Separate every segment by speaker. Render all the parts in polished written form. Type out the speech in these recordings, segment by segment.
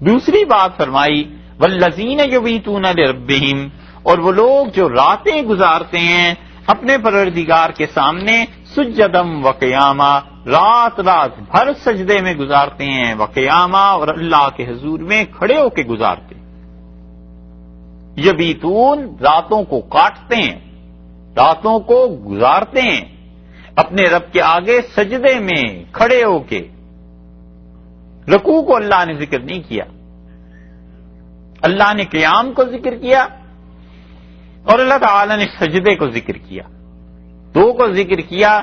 Speaker 1: دوسری بات فرمائی والذین یبیتون لربہم، اور وہ لوگ جو راتیں گزارتے ہیں اپنے پروردگار کے سامنے سجدم و قیاما، رات بھر سجدے میں گزارتے ہیں، وقیاما، اور اللہ کے حضور میں کھڑے ہو کے گزارتے ہیں۔ یبیتون راتوں کو کاٹتے ہیں، راتوں کو گزارتے ہیں اپنے رب کے آگے سجدے میں کھڑے ہو کے۔ رکوع کو اللہ نے ذکر نہیں کیا، اللہ نے قیام کو ذکر کیا اور اللہ تعالی نے سجدے کو ذکر کیا، دو کو ذکر کیا۔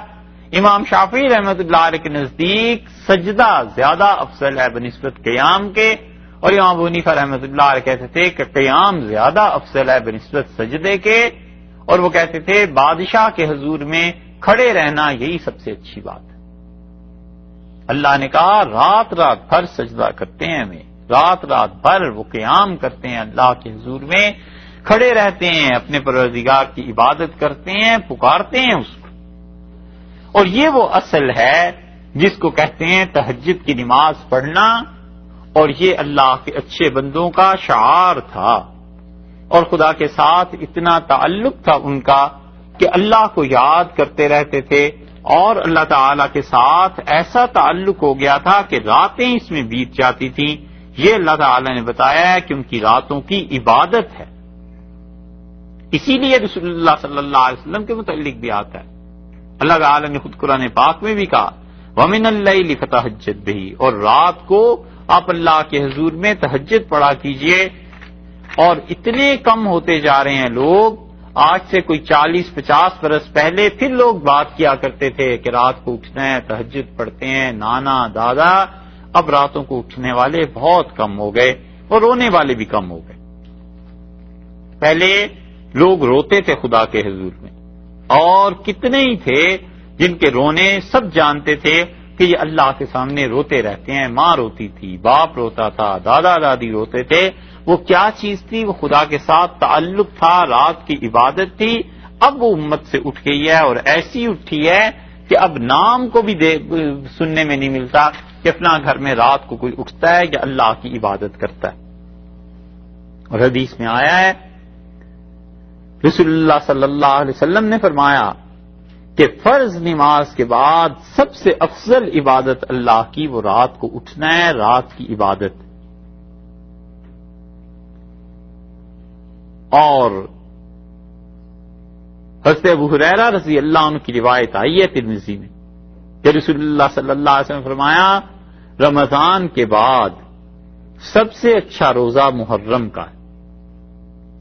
Speaker 1: امام شافعی رحمۃ اللہ علیہ کے نزدیک سجدہ زیادہ افضل ہے بنسبت قیام کے، اور امام ابو حنیفہ رحمۃ اللہ علیہ کہتے تھے کہ قیام زیادہ افضل ہے بنسبت سجدے کے، اور وہ کہتے تھے بادشاہ کے حضور میں کھڑے رہنا یہی سب سے اچھی بات ہے۔ اللہ نے کہا رات بھر سجدہ کرتے ہیں ہمیں، رات بھر وہ قیام کرتے ہیں اللہ کے حضور میں، کھڑے رہتے ہیں، اپنے پروردگار کی عبادت کرتے ہیں، پکارتے ہیں اس کو۔ اور یہ وہ اصل ہے جس کو کہتے ہیں تہجد کی نماز پڑھنا، اور یہ اللہ کے اچھے بندوں کا شعار تھا، اور خدا کے ساتھ اتنا تعلق تھا ان کا کہ اللہ کو یاد کرتے رہتے تھے، اور اللہ تعالی کے ساتھ ایسا تعلق ہو گیا تھا کہ راتیں اس میں بیت جاتی تھیں۔ یہ اللہ تعالی نے بتایا ہے کہ ان کی راتوں کی عبادت ہے۔ اسی لیے رسول اللہ صلی اللہ علیہ وسلم کے متعلق بھی آتا ہے، اللہ تعالی نے خود قرآن پاک میں بھی کہا وَمِنَ اللَّيْلِ فَتَهَجَّدْ بِهِ، اور رات کو آپ اللہ کے حضور میں تہجد پڑھا کیجئے۔ اور اتنے کم ہوتے جا رہے ہیں لوگ، آج سے کوئی 40-50 برس پہلے پھر لوگ بات کیا کرتے تھے کہ رات کو اٹھنا ہے، تہجد پڑھتے ہیں، نانا دادا۔ اب راتوں کو اٹھنے والے بہت کم ہو گئے اور رونے والے بھی کم ہو گئے۔ پہلے لوگ روتے تھے خدا کے حضور میں، اور کتنے ہی تھے جن کے رونے سب جانتے تھے کہ یہ اللہ کے سامنے روتے رہتے ہیں۔ ماں روتی تھی، باپ روتا تھا، دادا دادی روتے تھے۔ وہ کیا چیز تھی؟ وہ خدا کے ساتھ تعلق تھا، رات کی عبادت تھی۔ اب وہ امت سے اٹھ گئی ہے، اور ایسی اٹھی ہے کہ اب نام کو بھی سننے میں نہیں ملتا کہ اپنا گھر میں رات کو کوئی اٹھتا ہے یا اللہ کی عبادت کرتا ہے۔ اور حدیث میں آیا ہے رسول اللہ صلی اللہ علیہ وسلم نے فرمایا کہ فرض نماز کے بعد سب سے افضل عبادت اللہ کی وہ رات کو اٹھنا ہے، رات کی عبادت۔ اور حضرت ابو ہریرہ رضی اللہ عنہ کی روایت آئی ہے ترمذی میں کہ رسول اللہ صلی اللہ علیہ وسلم نے فرمایا رمضان کے بعد سب سے اچھا روزہ محرم کا ہے۔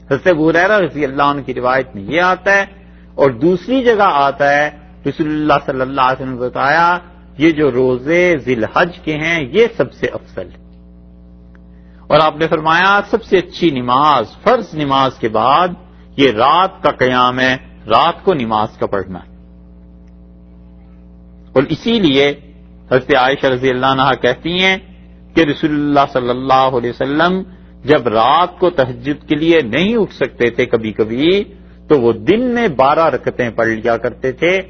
Speaker 1: حضرت ابو ہریرہ رضی اللہ عنہ کی روایت میں یہ آتا ہے، اور دوسری جگہ آتا ہے رسول اللہ صلی اللہ علیہ وسلم نے بتایا یہ جو روزے ذی الحج کے ہیں یہ سب سے افضل ہے۔ اور آپ نے فرمایا سب سے اچھی نماز فرض نماز کے بعد یہ رات کا قیام ہے، رات کو نماز کا پڑھنا ہے۔ اور اسی لیے حضرت عائشہ رضی اللہ عنہا کہتی ہیں کہ رسول اللہ صلی اللہ علیہ وسلم جب رات کو تہجد کے لیے نہیں اٹھ سکتے تھے کبھی کبھی، تو وہ دن میں 12 رکعتیں پڑھ لیا کرتے تھے۔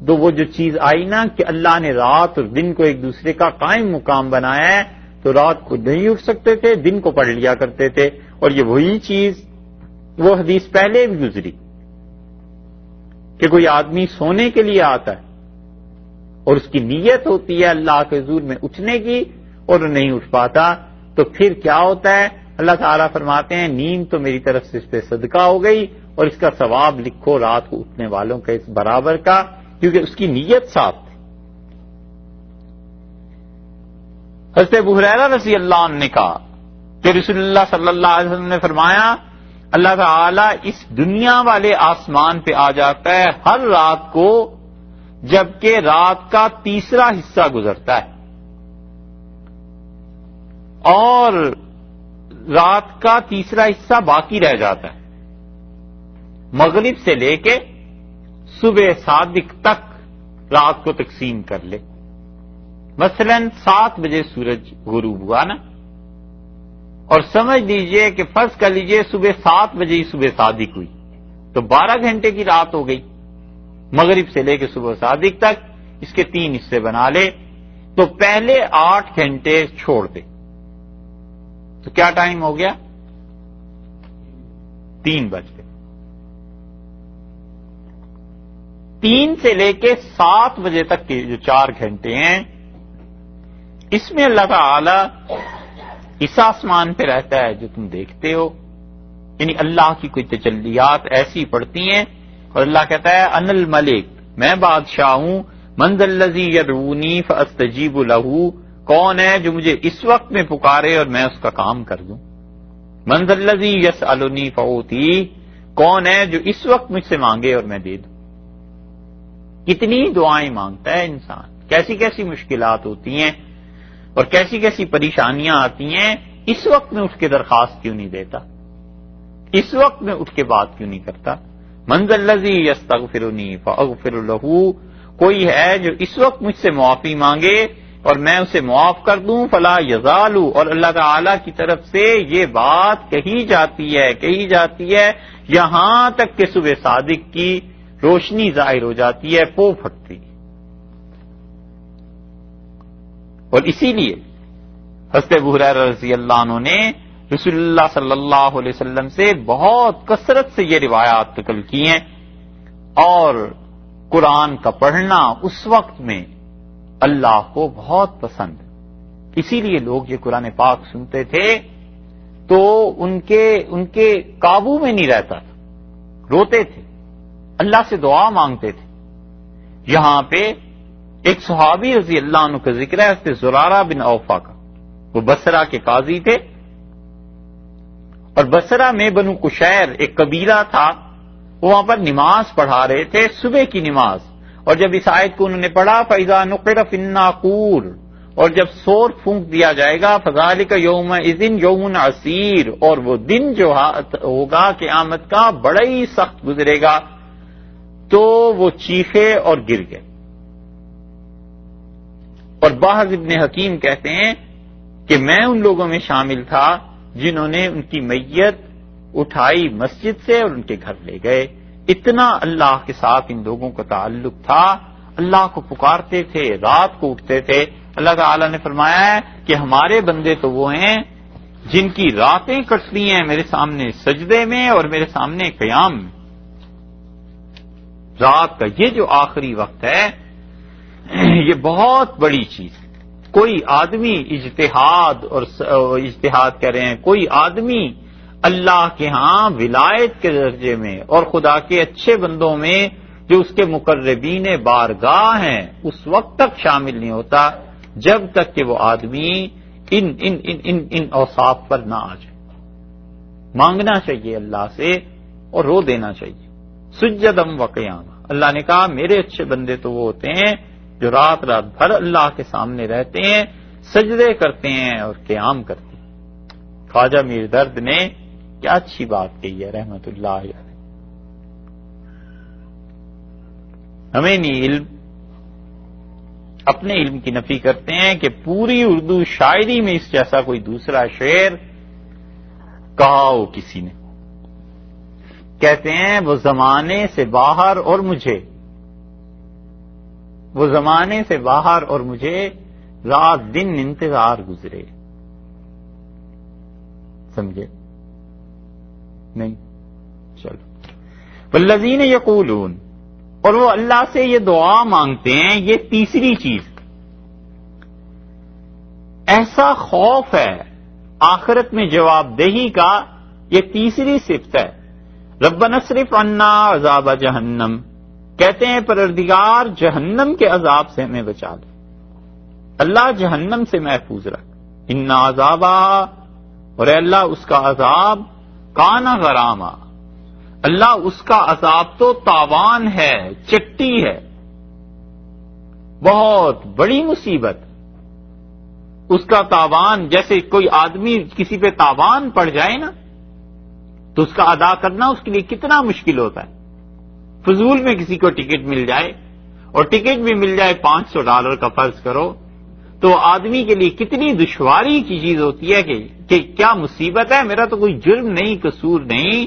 Speaker 1: تو وہ جو چیز آئی نا کہ اللہ نے رات اور دن کو ایک دوسرے کا قائم مقام بنایا ہے، تو رات کو نہیں اٹھ سکتے تھے، دن کو پڑھ لیا کرتے تھے۔ اور یہ وہی چیز وہ حدیث پہلے بھی گزری کہ کوئی آدمی سونے کے لیے آتا ہے اور اس کی نیت ہوتی ہے اللہ کے حضور میں اٹھنے کی اور نہیں اٹھ پاتا، تو پھر کیا ہوتا ہے؟ اللہ تعالیٰ فرماتے ہیں نیند تو میری طرف سے اس پہ صدقہ ہو گئی، اور اس کا ثواب لکھو رات کو اٹھنے والوں کا اس برابر کا، کیونکہ اس کی نیت صاف تھی۔ حضرت ابو ہریرہ رضی اللہ عنہ نے کہا کہ رسول اللہ صلی اللہ علیہ وسلم نے فرمایا اللہ تعالیٰ اس دنیا والے آسمان پہ آ جاتا ہے ہر رات کو جبکہ رات کا تیسرا حصہ گزرتا ہے، اور رات کا تیسرا حصہ باقی رہ جاتا ہے۔ مغرب سے لے کے صبح صادق تک رات کو تقسیم کر لے۔ مثلا 7 بجے سورج غروب ہوا نا، اور سمجھ لیجئے کہ فرض کر لیجئے صبح 7 بجے ہی صبح صادق ہوئی، تو 12 گھنٹے کی رات ہو گئی۔ مغرب سے لے کے صبح صادق تک اس کے 3 حصے بنا لے، تو پہلے 8 گھنٹے چھوڑ دے، تو کیا ٹائم ہو گیا؟ 3 بج گئے. 3 سے لے کے 7 بجے تک کے جو 4 گھنٹے ہیں، اس میں اللہ تعالی اس آسمان پہ رہتا ہے جو تم دیکھتے ہو، یعنی اللہ کی کوئی تجلیات ایسی پڑتی ہیں، اور اللہ کہتا ہے ان الملک، میں بادشاہ ہوں، من ذا الذی یدعونی فاستجیب لہ، کون ہے جو مجھے اس وقت میں پکارے اور میں اس کا کام کر دوں. من ذا الذی یسألنی فاعطیہ، کون ہے جو اس وقت مجھ سے مانگے اور میں دے دوں. کتنی دعائیں مانگتا ہے انسان، کیسی کیسی مشکلات ہوتی ہیں اور کیسی کیسی پریشانیاں آتی ہیں، اس وقت میں اٹھ کے درخواست کیوں نہیں دیتا، اس وقت میں اٹھ کے بات کیوں نہیں کرتا. من ذا الذی یستغفرنی فاغفر لہ، کوئی ہے جو اس وقت مجھ سے معافی مانگے اور میں اسے معاف کر دوں. فلا یزال، اور اللہ تعالی کی طرف سے یہ بات کہی جاتی ہے یہاں تک کہ صبح صادق کی روشنی ظاہر ہو جاتی ہے، پو پھٹتی. اور اسی لیے حضرت ابو ہریرہ رضی اللہ عنہ نے رسول اللہ صلی اللہ علیہ وسلم سے بہت کثرت سے یہ روایات نقل کی ہیں. اور قرآن کا پڑھنا اس وقت میں اللہ کو بہت پسند ہے، اسی لیے لوگ یہ قرآن پاک سنتے تھے تو ان کے قابو میں نہیں رہتا تھا، روتے تھے، اللہ سے دعا مانگتے تھے. یہاں پہ ایک صحابی رضی اللہ عنہ کا ذکر ہے، حضرت زرارہ بن اوفا کا. وہ بصرہ کے قاضی تھے، اور بصرہ میں بنو قشیر ایک قبیلہ تھا، وہ وہاں پر نماز پڑھا رہے تھے، صبح کی نماز. اور جب اس آیت کو انہوں نے پڑھا فَإِذَا نُقِرَ فِي النَّاقُورِ، اور جب سور پھونک دیا جائے گا فَذَلِكَ يَوْمَئِذٍ يَوْمٌ عَسِيرٌ، اور وہ دن جو ہوگا قیامت کا بڑا ہی سخت گزرے گا، تو وہ چیخے اور گر گئے. اور باز ابن حکیم کہتے ہیں کہ میں ان لوگوں میں شامل تھا جنہوں نے ان کی میت اٹھائی مسجد سے اور ان کے گھر لے گئے. اتنا اللہ کے ساتھ ان لوگوں کا تعلق تھا، اللہ کو پکارتے تھے، رات کو اٹھتے تھے. اللہ تعالی نے فرمایا ہے کہ ہمارے بندے تو وہ ہیں جن کی راتیں کٹتی ہیں میرے سامنے سجدے میں اور میرے سامنے قیام میں. رات کا یہ جو آخری وقت ہے یہ بہت بڑی چیز ہے. کوئی آدمی اجتہاد کر رہے ہیں، کوئی آدمی اللہ کے ہاں ولایت کے درجے میں اور خدا کے اچھے بندوں میں جو اس کے مقربین بارگاہ ہیں اس وقت تک شامل نہیں ہوتا جب تک کہ وہ آدمی ان اوصاف پر نہ آ جائے. مانگنا چاہیے اللہ سے اور رو دینا چاہیے. سجدم و قیاما، اللہ نے کہا میرے اچھے بندے تو وہ ہوتے ہیں جو رات رات بھر اللہ کے سامنے رہتے ہیں، سجدے کرتے ہیں اور قیام کرتے ہیں. خواجہ میر درد نے کیا اچھی بات کہی ہے رحمت اللہ علیہ. ہمیں نہیں علم، اپنے علم کی نفی کرتے ہیں کہ پوری اردو شاعری میں اس جیسا کوئی دوسرا شعر کہا ہو کسی نے. کہتے ہیں وہ زمانے سے باہر اور مجھے، وہ زمانے سے باہر اور مجھے رات دن انتظار گزرے. سمجھے نہیں؟ چلو. والذین یقولون، اور وہ اللہ سے یہ دعا مانگتے ہیں. یہ تیسری چیز، ایسا خوف ہے آخرت میں جواب دہی کا، یہ تیسری صفت ہے. ربنا اصرف عنا عذاب جہنم، کہتے ہیں پروردگار جہنم کے عذاب سے ہمیں بچا دے، اللہ جہنم سے محفوظ رکھ. ان عذابہ، اور اے اللہ اس کا عذاب کان غراما، اللہ اس کا عذاب تو تاوان ہے، چٹی ہے، بہت بڑی مصیبت. اس کا تاوان، جیسے کوئی آدمی کسی پہ تاوان پڑ جائے نا تو اس کا ادا کرنا اس کے لیے کتنا مشکل ہوتا ہے. فضول میں کسی کو ٹکٹ مل جائے، اور ٹکٹ بھی مل جائے $500 کا فرض کرو، تو آدمی کے لیے کتنی دشواری کی چیز ہوتی ہے کہ کیا مصیبت ہے، میرا تو کوئی جرم نہیں، قصور نہیں،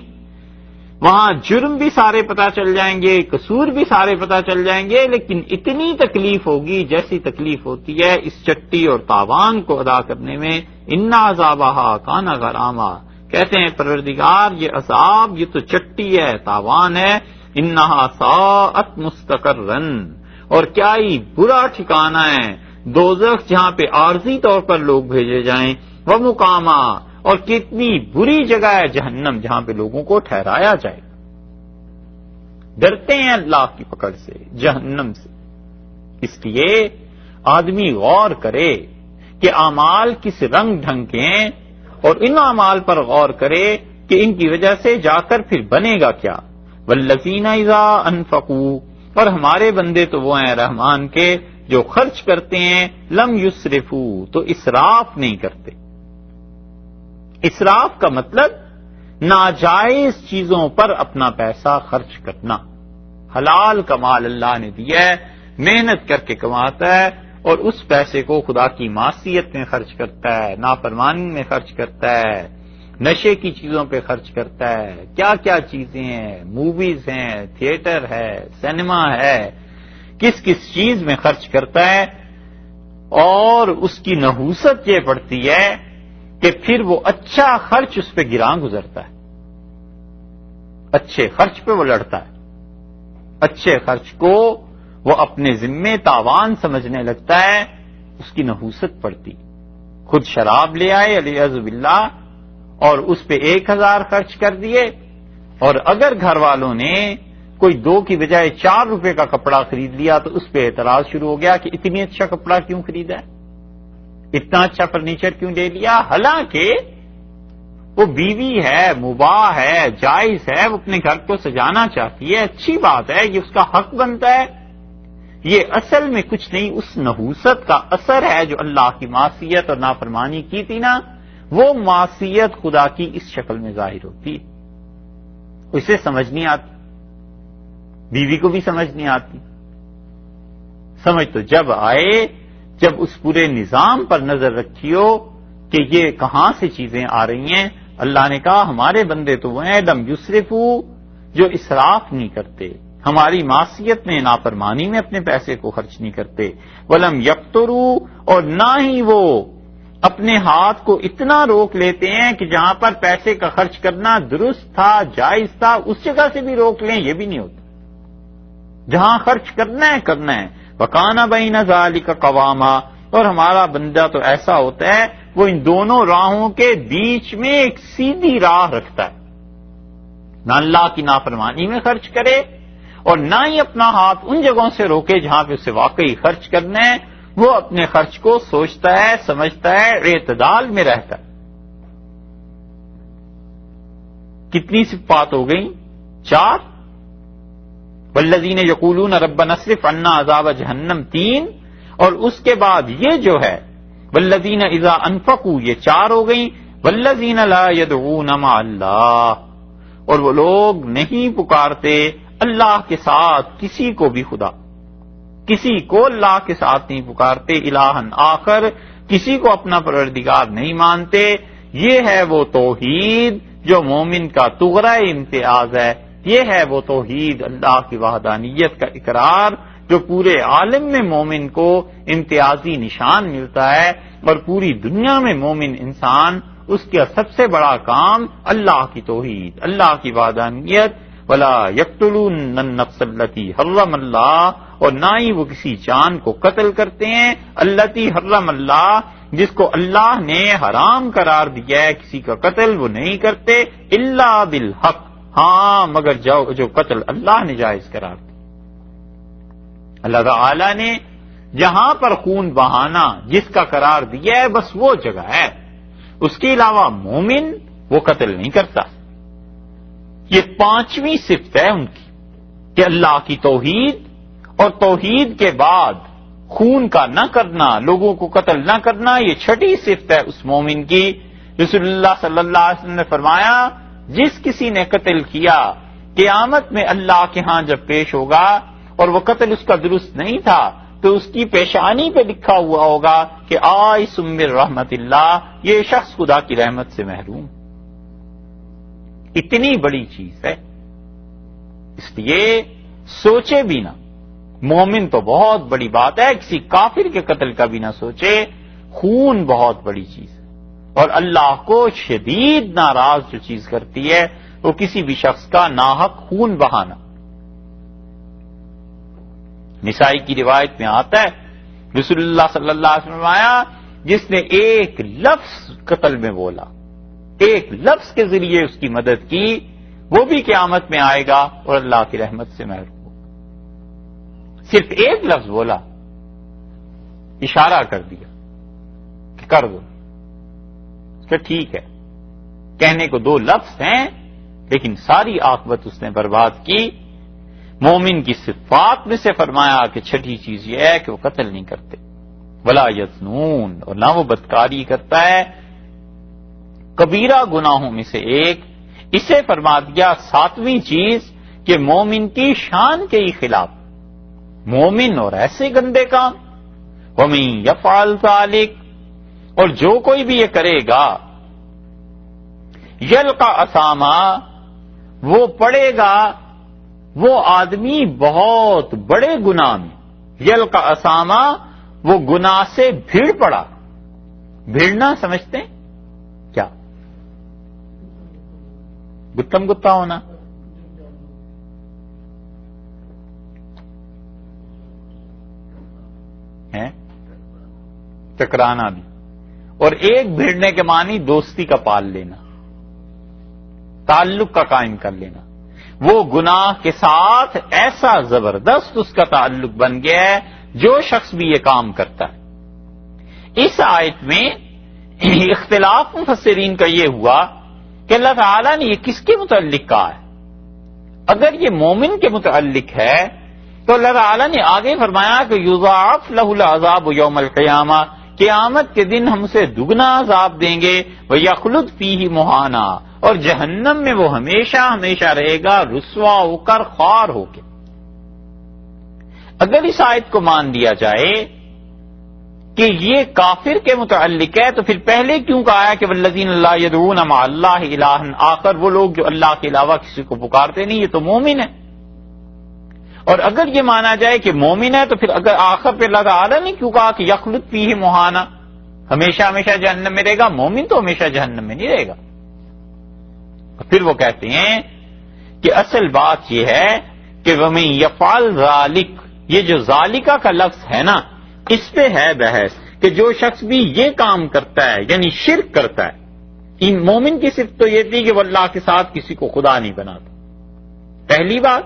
Speaker 1: وہاں جرم بھی سارے پتہ چل جائیں گے، قصور بھی سارے پتہ چل جائیں گے، لیکن اتنی تکلیف ہوگی جیسی تکلیف ہوتی ہے اس چٹی اور تاوان کو ادا کرنے میں۔ ان عذابھا کان غراما، کہتے ہیں پروردگار یہ عذاب، یہ تو چٹی ہے، تاوان ہے، انہا ساءت مستقرن، اور کیا ہی برا ٹھکانہ ہے دوزخ جہاں پہ عارضی طور پر لوگ بھیجے جائیں، وہ مقامہ، اور کتنی بری جگہ ہے جہنم جہاں پہ لوگوں کو ٹھہرایا جائے۔ ڈرتے ہیں اللہ کی پکڑ سے، جہنم سے، اس لیے آدمی غور کرے کہ اعمال کس رنگ ڈھنگ کے ہیں، اور ان اعمال پر غور کرے کہ ان کی وجہ سے جا کر پھر بنے گا کیا۔ والذین اذا انفقوا، اور ہمارے بندے تو وہ ہیں رحمان کے جو خرچ کرتے ہیں، لم یسرفوا، تو اسراف نہیں کرتے۔ اسراف کا مطلب ناجائز چیزوں پر اپنا پیسہ خرچ کرنا۔ حلال کا مال اللہ نے دیا ہے، محنت کر کے کماتا ہے، اور اس پیسے کو خدا کی معصیت میں خرچ کرتا ہے، نافرمانی میں خرچ کرتا ہے، نشے کی چیزوں پہ خرچ کرتا ہے، کیا کیا چیزیں ہیں، موویز ہیں، تھیٹر ہے، سینما ہے، کس کس چیز میں خرچ کرتا ہے، اور اس کی نحوست یہ پڑتی ہے کہ پھر وہ اچھا خرچ اس پہ گراں گزرتا ہے، اچھے خرچ پہ وہ لڑتا ہے، اچھے خرچ کو وہ اپنے ذمے تاوان سمجھنے لگتا ہے، اس کی نحوست پڑتی۔ خود شراب لے آئے علیہ باللہ اور اس پہ 1000 خرچ کر دیے، اور اگر گھر والوں نے کوئی 2 کی بجائے 4 روپے کا کپڑا خرید لیا تو اس پہ اعتراض شروع ہو گیا کہ اتنی اچھا کپڑا کیوں خریدا ہے، اتنا اچھا فرنیچر کیوں لے لیا، حالانکہ وہ بیوی ہے، مباح ہے، جائز ہے، وہ اپنے گھر کو سجانا چاہتی ہے، اچھی بات ہے، یہ اس کا حق بنتا ہے۔ یہ اصل میں کچھ نہیں، اس نحوست کا اثر ہے جو اللہ کی معصیت اور نافرمانی کی تھی نا، وہ معصیت خدا کی اس شکل میں ظاہر ہوتی ہے۔ اسے سمجھ نہیں آتی، بیوی کو بھی سمجھ نہیں آتی۔ سمجھ تو جب آئے جب اس پورے نظام پر نظر رکھی ہو کہ یہ کہاں سے چیزیں آ رہی ہیں۔ اللہ نے کہا ہمارے بندے تو وہ ہیں لم یسرفوا، جو اسراف نہیں کرتے، ہماری معصیت میں نافرمانی میں اپنے پیسے کو خرچ نہیں کرتے، ولم یقتروا، اور نہ ہی وہ اپنے ہاتھ کو اتنا روک لیتے ہیں کہ جہاں پر پیسے کا خرچ کرنا درست تھا، جائز تھا، اس جگہ سے بھی روک لیں، یہ بھی نہیں ہوتا۔ جہاں خرچ کرنا ہے کرنا ہے۔ وَكَانَ بَيْنَ ذَلِكَ قَوَامًا، اور ہمارا بندہ تو ایسا ہوتا ہے وہ ان دونوں راہوں کے بیچ میں ایک سیدھی راہ رکھتا ہے، نہ اللہ کی نافرمانی میں خرچ کرے اور نہ ہی اپنا ہاتھ ان جگہوں سے روکے جہاں پہ اسے واقعی خرچ کرنا ہے۔ وہ اپنے خرچ کو سوچتا ہے، سمجھتا ہے، اعتدال میں رہتا ہے۔ کتنی صفات ہو گئی؟ 4۔ والذین یقولون ربنا اصرف عنا عذاب جہنم 3، اور اس کے بعد یہ جو ہے والذین اذا انفقوا، یہ 4 ہو گئی۔ والذین لا یدعون مع اللہ، اور وہ لوگ نہیں پکارتے اللہ کے ساتھ کسی کو بھی خدا، کسی کو اللہ کے ساتھ نہیں پکارتے، الہن آخر، کسی کو اپنا پروردگار نہیں مانتے۔ یہ ہے وہ توحید جو مومن کا تغرہ امتیاز ہے، یہ ہے وہ توحید اللہ کی وحدانیت کا اقرار جو پورے عالم میں مومن کو امتیازی نشان ملتا ہے، اور پوری دنیا میں مومن انسان اس کا سب سے بڑا کام اللہ کی توحید، اللہ کی وحدانیت۔ ولا یقتلون النفس التی حرم اللہ، اور نہ ہی وہ کسی جان کو قتل کرتے ہیں، التی حرم اللہ، جس کو اللہ نے حرام قرار دیا ہے کسی کا قتل وہ نہیں کرتے، الا بالحق، ہاں مگر جو قتل اللہ نے جائز قرار دیا۔ اللہ تعالی نے جہاں پر خون بہانا جس کا قرار دیا ہے بس وہ جگہ ہے، اس کے علاوہ مومن وہ قتل نہیں کرتا۔ یہ 5ویں صفت ہے ان کی کہ اللہ کی توحید، اور توحید کے بعد خون کا نہ کرنا، لوگوں کو قتل نہ کرنا، یہ 6ٹھی صفت ہے اس مومن کی۔ رسول اللہ صلی اللہ علیہ وسلم نے فرمایا جس کسی نے قتل کیا قیامت میں اللہ کے ہاں جب پیش ہوگا اور وہ قتل اس کا درست نہیں تھا تو اس کی پیشانی پہ لکھا ہوا ہوگا کہ آئس من رحمت اللہ، یہ شخص خدا کی رحمت سے محروم۔ اتنی بڑی چیز ہے اس لیے سوچے بھی نہ. مومن تو بہت بڑی بات ہے، کسی کافر کے قتل کا بھی نہ سوچے. خون بہت بڑی چیز ہے، اور اللہ کو شدید ناراض جو چیز کرتی ہے وہ کسی بھی شخص کا ناحق خون بہانا. نسائی کی روایت میں آتا ہے رسول اللہ صلی اللہ علیہ وسلم آیا جس نے ایک لفظ قتل میں بولا، ایک لفظ کے ذریعے اس کی مدد کی، وہ بھی قیامت میں آئے گا اور اللہ کی رحمت سے محروم ہوگا. صرف ایک لفظ بولا، اشارہ کر دیا کہ کر دو، کہ ٹھیک ہے. کہنے کو دو لفظ ہیں لیکن ساری عاقبت اس نے برباد کی. مومن کی صفات میں سے فرمایا کہ چھٹی چیز یہ ہے کہ وہ قتل نہیں کرتے، ولا یزنون، اور نہ وہ بدکاری کرتا ہے. کبیرہ گناہوں میں سے ایک. اسے فرما دیا ساتویں چیز کہ مومن کی شان کے ہی خلاف. مومن اور ایسے گندے کام. وَمَن يَفْعَلْ ذَلِكَ، اور جو کوئی بھی یہ کرے گا، یلقا اساما، وہ پڑے گا وہ آدمی بہت بڑے گناہ میں. یلقا اساما، وہ گناہ سے بھیڑ پڑا. بھیڑنا سمجھتے ہیں کیا؟ گتم گتا ہونا. ہے ٹکرانا بھی. اور ایک بھیڑنے کے معنی دوستی کا پال لینا، تعلق کا قائم کر لینا. وہ گناہ کے ساتھ ایسا زبردست اس کا تعلق بن گیا ہے جو شخص بھی یہ کام کرتا ہے. اس آیت میں اختلاف مفسرین کا یہ ہوا کہ اللہ تعالیٰ نے یہ کس کے متعلق کہا ہے. اگر یہ مومن کے متعلق ہے تو اللہ تعالیٰ نے آگے فرمایا کہ یضاعف لہ العذاب یوم القیامہ، قیامت کے دن ہم اسے دگنا عذاب دیں گے. وَيَخْلُدْ فِيهِ مُهَانًا، اور جہنم میں وہ ہمیشہ ہمیشہ رہے گا رسوا ہو کر، خوار ہو کے. اگر اس آیت کو مان لیا جائے کہ یہ کافر کے متعلق ہے تو پھر پہلے کیوں کہا ہے کہ والذین لا یدعون مع اللہ الہا آخر، وہ لوگ جو اللہ کے علاوہ کسی کو پکارتے نہیں، یہ تو مومن ہے. اور اگر یہ مانا جائے کہ مومن ہے تو پھر اگر آخر پہ اللہ تعالیٰ نے کیوں کہا کہ یخلد فیہ مہانا، ہمیشہ ہمیشہ جہنم میں رہے گا؟ مومن تو ہمیشہ جہنم میں نہیں رہے گا. پھر وہ کہتے ہیں کہ اصل بات یہ ہے کہ وَمَن يَفْعَلْ ذَلِكَ، یہ جو ذالکہ کا لفظ ہے نا، اس پہ ہے بحث کہ جو شخص بھی یہ کام کرتا ہے یعنی شرک کرتا ہے. ان مومن کی صرف تو یہ تھی کہ وہ اللہ کے ساتھ کسی کو خدا نہیں بناتا، پہلی بات.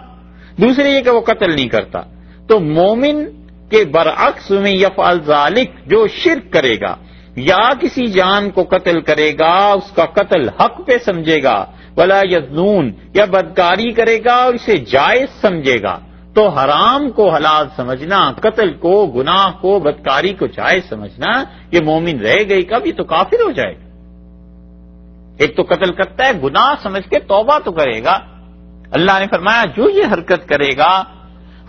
Speaker 1: دوسری یہ کہ وہ قتل نہیں کرتا. تو مومن کے برعکس میں یفعل ذالک، جو شرک کرے گا یا کسی جان کو قتل کرے گا، اس کا قتل حق پہ سمجھے گا، ولا یزنون، یا بدکاری کرے گا اور اسے جائز سمجھے گا. تو حرام کو حلال سمجھنا، قتل کو، گناہ کو، بدکاری کو جائز سمجھنا، یہ مومن رہے گا ہی کب؟ یہ تو کافر ہو جائے گا. ایک تو قتل کرتا ہے، گناہ سمجھ کے توبہ تو کرے گا. اللہ نے فرمایا جو یہ حرکت کرے گا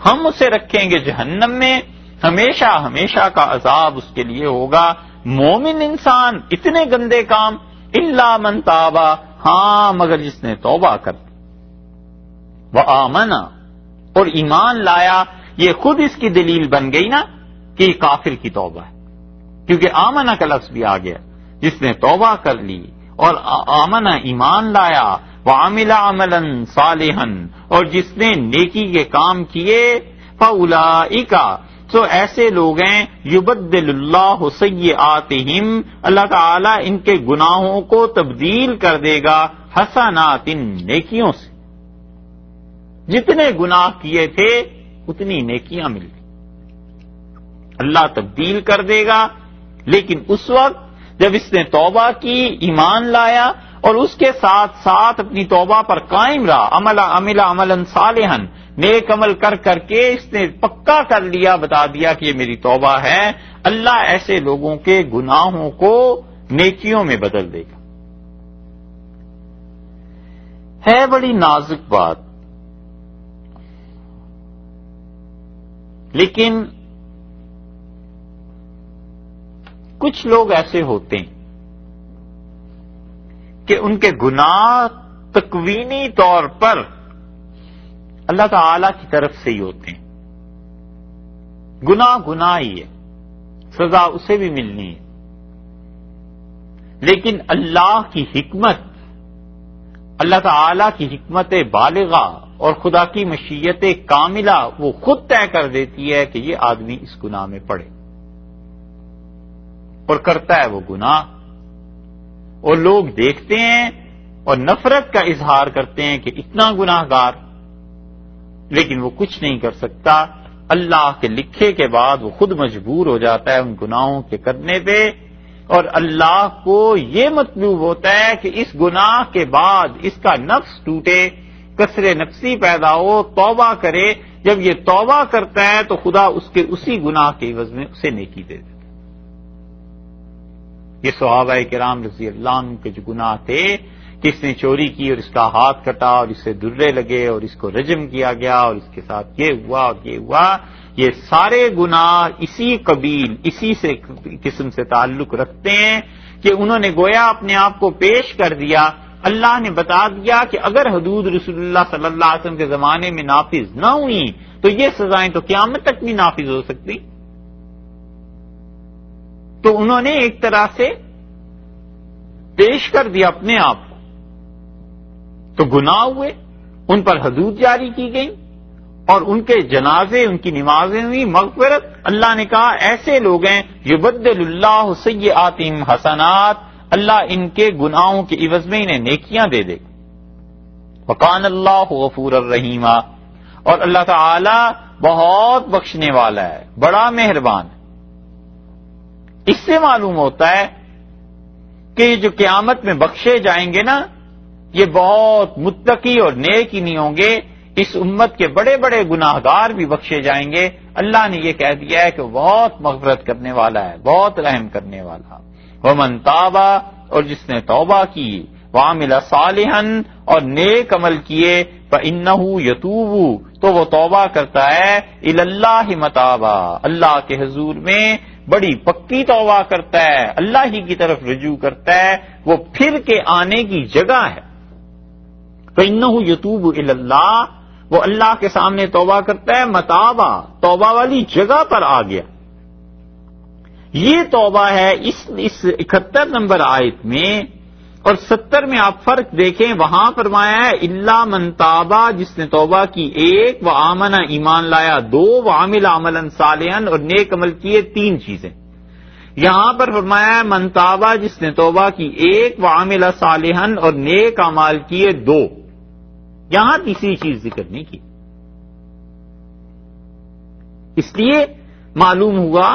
Speaker 1: ہم اسے رکھیں گے جہنم میں، ہمیشہ ہمیشہ کا عذاب اس کے لیے ہوگا. مومن انسان اتنے گندے کام، الا من تابا، ہاں مگر جس نے توبہ کر دی، وآمنا، اور ایمان لایا. یہ خود اس کی دلیل بن گئی نا کہ یہ کافر کی توبہ ہے، کیونکہ آمنا کا لفظ بھی آ گیا. جس نے توبہ کر لی اور آمنا ایمان لایا، وعمل عملا صالحا، اور جس نے نیکی کے کام کیے، فاولئک، تو ایسے لوگ ہیں یبدل اللہ سیئاتہم، اللہ تعالیٰ ان کے گناہوں کو تبدیل کر دے گا حسنات، نیکیوں سے. جتنے گناہ کیے تھے اتنی نیکیاں مل گئی، اللہ تبدیل کر دے گا. لیکن اس وقت جب اس نے توبہ کی، ایمان لایا اور اس کے ساتھ ساتھ اپنی توبہ پر قائم رہا، عمل عملا صالحا، نیک عمل کر کر کے اس نے پکا کر لیا، بتا دیا کہ یہ میری توبہ ہے، اللہ ایسے لوگوں کے گناہوں کو نیکیوں میں بدل دے گا. ہے بڑی نازک بات، لیکن کچھ لوگ ایسے ہوتے ہیں کہ ان کے گناہ تکوینی طور پر اللہ تعالی کی طرف سے ہی ہوتے ہیں. گناہ گناہ ہی ہے، سزا اسے بھی ملنی ہے، لیکن اللہ کی حکمت، اللہ تعالی کی حکمت بالغہ اور خدا کی مشیت کاملہ وہ خود طے کر دیتی ہے کہ یہ آدمی اس گناہ میں پڑے، اور کرتا ہے وہ گناہ، اور لوگ دیکھتے ہیں اور نفرت کا اظہار کرتے ہیں کہ اتنا گناہ گار، لیکن وہ کچھ نہیں کر سکتا. اللہ کے لکھے کے بعد وہ خود مجبور ہو جاتا ہے ان گناہوں کے کرنے پہ، اور اللہ کو یہ مطلوب ہوتا ہے کہ اس گناہ کے بعد اس کا نفس ٹوٹے، کسر نفسی پیدا ہو، توبہ کرے. جب یہ توبہ کرتا ہے تو خدا اس کے اسی گناہ کے عوض میں اسے نیکی دے دیتا. یہ صحابہ کرام رضی اللہ عنہ کے جو گناہ تھے کہ اس نے چوری کی اور اس کا ہاتھ کٹا اور اسے درے لگے اور اس کو رجم کیا گیا اور اس کے ساتھ یہ ہوا اور یہ ہوا، یہ سارے گناہ اسی قبیل، اسی سے قسم سے تعلق رکھتے ہیں کہ انہوں نے گویا اپنے آپ کو پیش کر دیا. اللہ نے بتا دیا کہ اگر حدود رسول اللہ صلی اللہ علیہ وسلم کے زمانے میں نافذ نہ ہوئی تو یہ سزائیں تو قیامت تک بھی نافذ ہو سکتی. تو انہوں نے ایک طرح سے پیش کر دیا اپنے آپ کو، تو گناہ ہوئے، ان پر حدود جاری کی گئی اور ان کے جنازے، ان کی نمازیں ہوئی، مغفرت. اللہ نے کہا ایسے لوگ ہیں یبدل اللہ سیئاتہم حسنات، اللہ ان کے گناہوں کے عوض میں انہیں نیکیاں دے دے. وکان اللہ غفور الرحیم، اور اللہ تعالی بہت بخشنے والا ہے، بڑا مہربان ہے. اس سے معلوم ہوتا ہے کہ یہ جو قیامت میں بخشے جائیں گے نا، یہ بہت متقی اور نیک ہی نہیں ہوں گے، اس امت کے بڑے بڑے گناہ گار بھی بخشے جائیں گے. اللہ نے یہ کہہ دیا ہے کہ وہ بہت مغفرت کرنے والا ہے، بہت رحم کرنے والا. ومن تابا، اور جس نے توبہ کی، وعمل صالحا، اور نیک عمل کیے، فإنہ یتوب، تو وہ توبہ کرتا ہے، الی اللہ متابا، اللہ کے حضور میں بڑی پکی توبہ کرتا ہے، اللہ ہی کی طرف رجوع کرتا ہے، وہ پھر کے آنے کی جگہ ہے. فإنہ یتوب الی اللہ، وہ اللہ کے سامنے توبہ کرتا ہے، متابہ، توبہ والی جگہ پر آ گیا. یہ توبہ ہے اس 71 نمبر آیت میں. اور 70 میں آپ فرق دیکھیں، وہاں فرمایا ہے الا من تابا، جس نے توبہ کی 1، وآمن ایمان لایا 2، وعمل عملا صالحا، اور نیک عمل کیے 3 چیزیں. یہاں پر فرمایا ہے من تابا، جس نے توبہ کی 1، وعمل صالحا، اور نیک اعمال کیے 2. یہاں تیسری چیز ذکر نہیں کی. اس لیے معلوم ہوا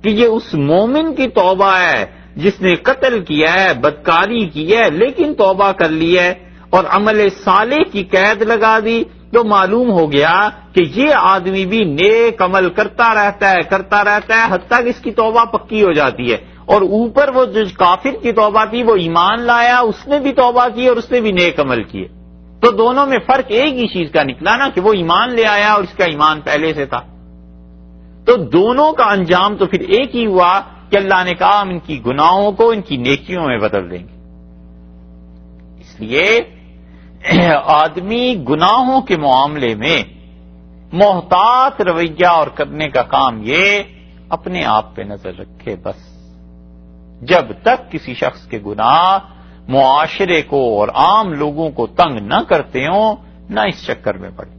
Speaker 1: کہ یہ اس مومن کی توبہ ہے جس نے قتل کیا ہے، بدکاری کی ہے، لیکن توبہ کر لی ہے اور عمل صالح کی قید لگا دی. تو معلوم ہو گیا کہ یہ آدمی بھی نیک عمل کرتا رہتا ہے حتیٰ کہ اس کی توبہ پکی ہو جاتی ہے. اور اوپر وہ جو کافر کی توبہ تھی وہ ایمان لایا، اس نے بھی توبہ کی اور اس نے بھی نیک عمل کیے. تو دونوں میں فرق ایک ہی چیز کا نکلا نا، کہ وہ ایمان لے آیا اور اس کا ایمان پہلے سے تھا. تو دونوں کا انجام تو پھر ایک ہی ہوا کہ اللہ نے کہا ہم ان کی گناہوں کو ان کی نیکیوں میں بدل دیں گے. اس لیے آدمی گناہوں کے معاملے میں محتاط رویہ اور کرنے کا کام یہ اپنے آپ پہ نظر رکھے. بس جب تک کسی شخص کے گناہ معاشرے کو اور عام لوگوں کو تنگ نہ کرتے ہوں، نہ اس چکر میں پڑے.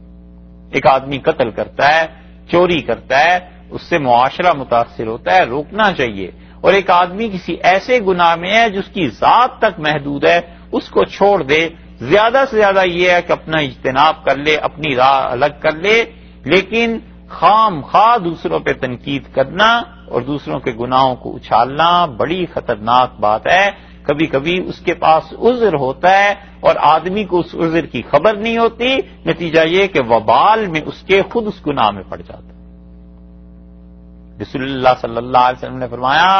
Speaker 1: ایک آدمی قتل کرتا ہے، چوری کرتا ہے، اس سے معاشرہ متاثر ہوتا ہے، روکنا چاہیے. اور ایک آدمی کسی ایسے گناہ میں ہے جس کی ذات تک محدود ہے، اس کو چھوڑ دے. زیادہ سے زیادہ یہ ہے کہ اپنا اجتناب کر لے، اپنی راہ الگ کر لے، لیکن خام خواہ دوسروں پہ تنقید کرنا اور دوسروں کے گناہوں کو اچھالنا بڑی خطرناک بات ہے. کبھی کبھی اس کے پاس عذر ہوتا ہے اور آدمی کو اس عذر کی خبر نہیں ہوتی، نتیجہ یہ کہ وبال میں اس کے خود اس گناہ میں پڑ جاتا. رسول اللہ صلی اللہ علیہ وسلم نے فرمایا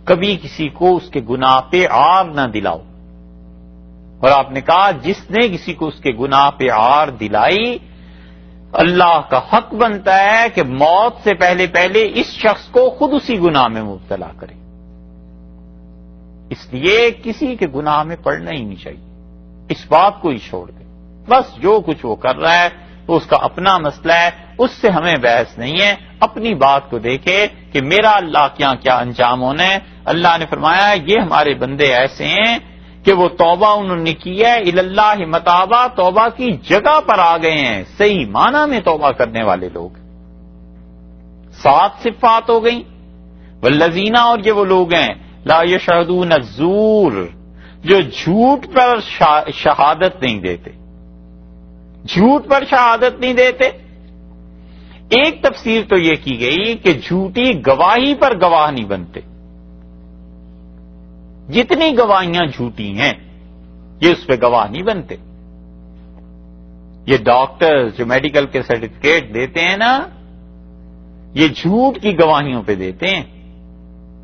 Speaker 1: کبھی کسی کو اس کے گناہ پہ عار نہ دلاؤ. اور آپ نے کہا جس نے کسی کو اس کے گناہ پہ عار دلائی، اللہ کا حق بنتا ہے کہ موت سے پہلے پہلے اس شخص کو خود اسی گناہ میں مبتلا کرے. اس لیے کسی کے گناہ میں پڑنا ہی نہیں چاہیے، اس بات کو ہی چھوڑ دیں. بس جو کچھ وہ کر رہا ہے وہ اس کا اپنا مسئلہ ہے، اس سے ہمیں بحث نہیں ہے. اپنی بات کو دیکھے کہ میرا اللہ کے یہاں کیا انجام ہونا ہے. اللہ نے فرمایا یہ ہمارے بندے ایسے ہیں کہ وہ توبہ انہوں نے کی ہے، اللہ متابہ، توبہ کی جگہ پر آ گئے ہیں، صحیح معنی میں توبہ کرنے والے لوگ. 7 صفات ہو گئیں. والذین، اور یہ وہ لوگ ہیں لا یشہدون الزور، جو جھوٹ پر شہادت نہیں دیتے. جھوٹ پر شہادت نہیں دیتے. ایک تفسیر تو یہ کی گئی کہ جھوٹی گواہی پر گواہ نہیں بنتے. جتنی گواہیاں جھوٹی ہیں یہ اس پہ گواہ نہیں بنتے. یہ ڈاکٹرز جو میڈیکل کے سرٹیفکیٹ دیتے ہیں نا، یہ جھوٹ کی گواہیوں پہ دیتے ہیں.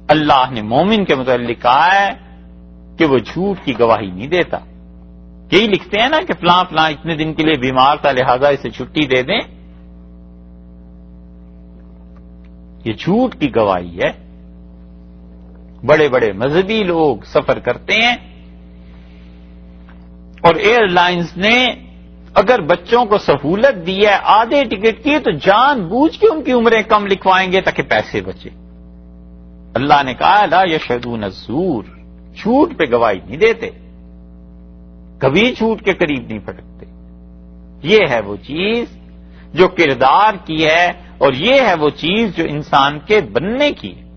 Speaker 1: اللہ نے مومن کے متعلق کہا ہے کہ وہ جھوٹ کی گواہی نہیں دیتا. یہی لکھتے ہیں نا کہ فلاں فلاں اتنے دن کے لیے بیمار تھا لہذا اسے چھٹی دے دیں. یہ جھوٹ کی گواہی ہے. بڑے بڑے مذہبی لوگ سفر کرتے ہیں اور ایئر لائنز نے اگر بچوں کو سہولت دی ہے آدھے ٹکٹ کی تو جان بوجھ کے ان کی عمریں کم لکھوائیں گے تاکہ پیسے بچے. اللہ نے کہا لا یشہدون الزور، جھوٹ پہ گواہی نہیں دیتے، کبھی جھوٹ کے قریب نہیں پھٹکتے. یہ ہے وہ چیز جو کردار کی ہے اور یہ ہے وہ چیز جو انسان کے بننے کی ہے.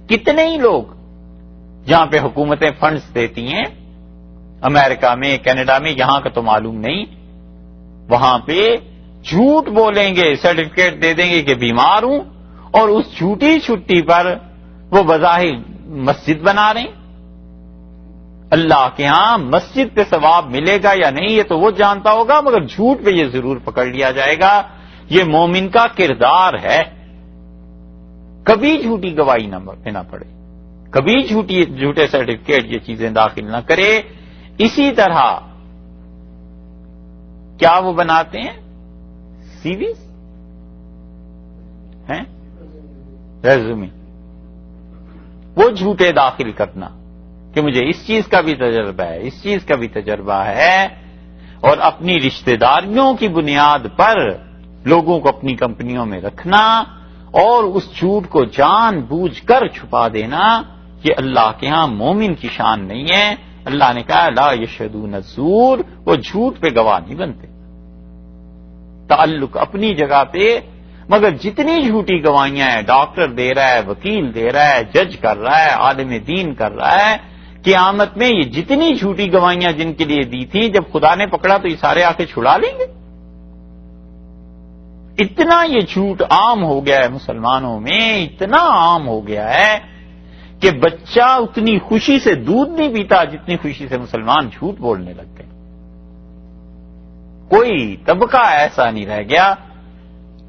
Speaker 1: کتنے ہی لوگ جہاں پہ حکومتیں فنڈز دیتی ہیں، امریکہ میں، کینیڈا میں، یہاں کا تو معلوم نہیں، وہاں پہ جھوٹ بولیں گے، سرٹیفکیٹ دے دیں گے کہ بیمار ہوں، اور اس جھوٹی چھٹی پر وہ بظاہر مسجد بنا رہے ہیں. اللہ کے ہاں مسجد پہ ثواب ملے گا یا نہیں یہ تو وہ جانتا ہوگا، مگر جھوٹ پہ یہ ضرور پکڑ لیا جائے گا. یہ مومن کا کردار ہے. کبھی جھوٹی گواہی نہ پڑے، کبھی جھوٹے سرٹیفکیٹ یہ چیزیں داخل نہ کرے. اسی طرح کیا وہ بناتے ہیں سی ویز ہیں، ریزومے، وہ جھوٹے داخل کرنا کہ مجھے اس چیز کا بھی تجربہ ہے، اس چیز کا بھی تجربہ ہے، اور اپنی رشتہ داریوں کی بنیاد پر لوگوں کو اپنی کمپنیوں میں رکھنا اور اس جھوٹ کو جان بوجھ کر چھپا دینا، یہ اللہ کے ہاں مومن کی شان نہیں ہے. اللہ نے کہا لا یشہدون الزور، وہ جھوٹ پہ گواہ نہیں بنتے. تعلق اپنی جگہ پہ، مگر جتنی جھوٹی گواہیاں ہیں، ڈاکٹر دے رہا ہے، وکیل دے رہا ہے، جج کر رہا ہے، عالم دین کر رہا ہے، قیامت میں یہ جتنی جھوٹی گواہیاں جن کے لیے دی تھی جب خدا نے پکڑا تو یہ سارے آ کے چھڑا لیں گے. اتنا یہ جھوٹ عام ہو گیا ہے مسلمانوں میں، اتنا عام ہو گیا ہے کہ بچہ اتنی خوشی سے دودھ نہیں پیتا جتنی خوشی سے مسلمان جھوٹ بولنے لگ گئے. کوئی طبقہ ایسا نہیں رہ گیا،